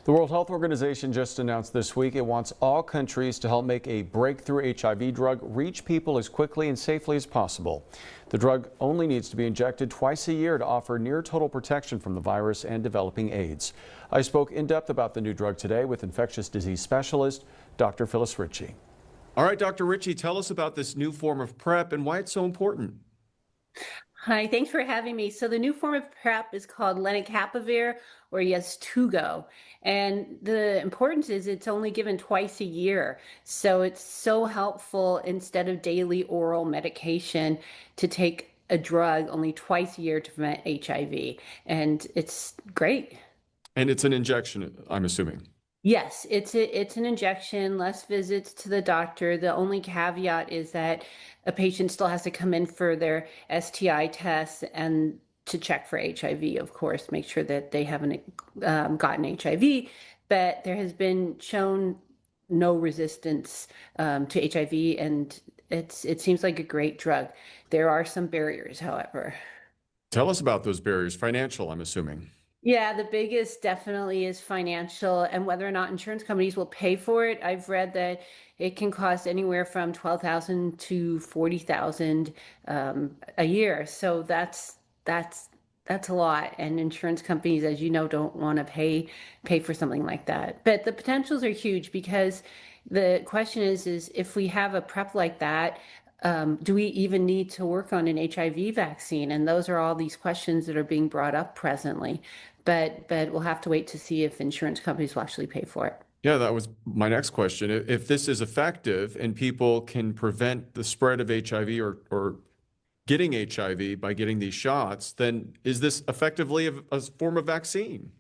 The World Health Organization just announced this week it wants all countries to help make a breakthrough HIV drug reach people as quickly and safely as possible. The drug only needs to be injected twice a year to offer near total protection from the virus and developing AIDS. I spoke in depth about the new drug today with infectious disease specialist Dr. Phyllis Ritchie. All right, Dr. Ritchie, tell us about this new form of PrEP and why it's so important. Hi, thanks for having me. So the new form of PrEP is called lenacapavir or Yeztugo. And the importance is it's only given twice a year. So it's so helpful instead of daily oral medication to take a drug only twice a year to prevent HIV. And it's great. And it's an injection, I'm assuming. Yes, it's an injection, less visits to the doctor. The only caveat is that a patient still has to come in for their STI tests and to check for HIV, of course, make sure that they haven't gotten HIV. But there has been shown no resistance to HIV, and it seems like a great drug. There are some barriers, however. Tell us about those barriers. Financial, I'm assuming. Yeah, the biggest definitely is financial and whether or not insurance companies will pay for it. I've read that it can cost anywhere from 12,000 to 40,000 a year. So that's a lot. And insurance companies, as you know, don't want to pay for something like that. But the potentials are huge because the question is if we have a PrEP like that, do we even need to work on an HIV vaccine? And those are all these questions that are being brought up presently. But we'll have to wait to see if insurance companies will actually pay for it. Yeah, that was my next question. If this is effective and people can prevent the spread of HIV or getting HIV by getting these shots, then is this effectively a form of vaccine?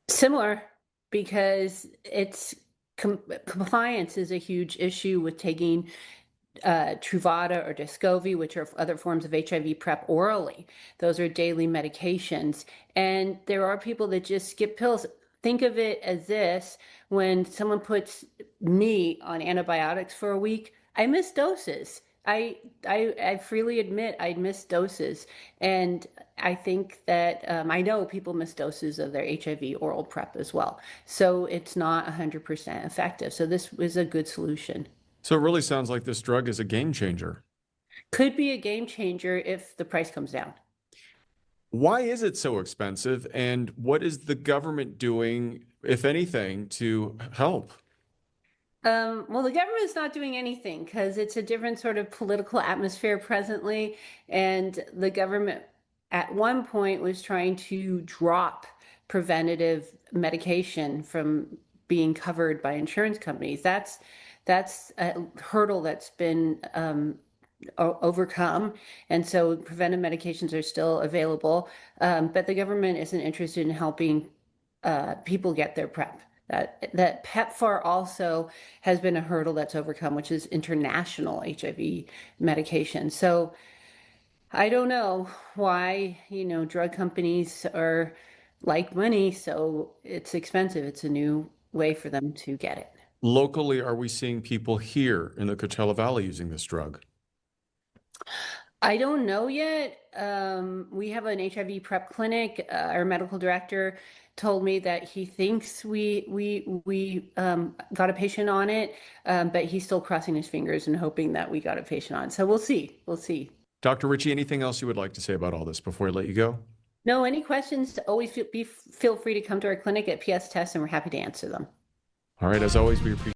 Similar, because it's compliance is a huge issue with taking Truvada or Descovy, which are other forms of HIV PrEP orally. Those are daily medications. And there are people that just skip pills. Think of it as this: when someone puts me on antibiotics for a week, I miss doses. I freely admit I'd miss doses. And I think that I know people miss doses of their HIV oral PrEP as well. So it's not 100% effective. So this is a good solution. So it really sounds like this drug is a game changer. Could be a game changer if the price comes down. Why is it so expensive, and what is the government doing, if anything, to help? Well, the government's not doing anything because it's a different sort of political atmosphere presently. And the government at one point was trying to drop preventative medication from being covered by insurance companies. That's a hurdle that's been overcome. And so preventive medications are still available. But the government isn't interested in helping people get their PrEP. That PEPFAR also has been a hurdle that's overcome, which is international HIV medication. So I don't know why, drug companies are like money, so it's expensive. It's a new way for them to get it. Locally, are we seeing people here in the Coachella Valley using this drug? I don't know yet. We have an HIV PrEP clinic. Our medical director told me that he thinks we got a patient on it, but he's still crossing his fingers and hoping that we got a patient on. So we'll see. We'll see. Dr. Ritchie, anything else you would like to say about all this before I let you go? No, any questions? Always feel free to come to our clinic at PS Test, and we're happy to answer them. All right, as always, we appreciate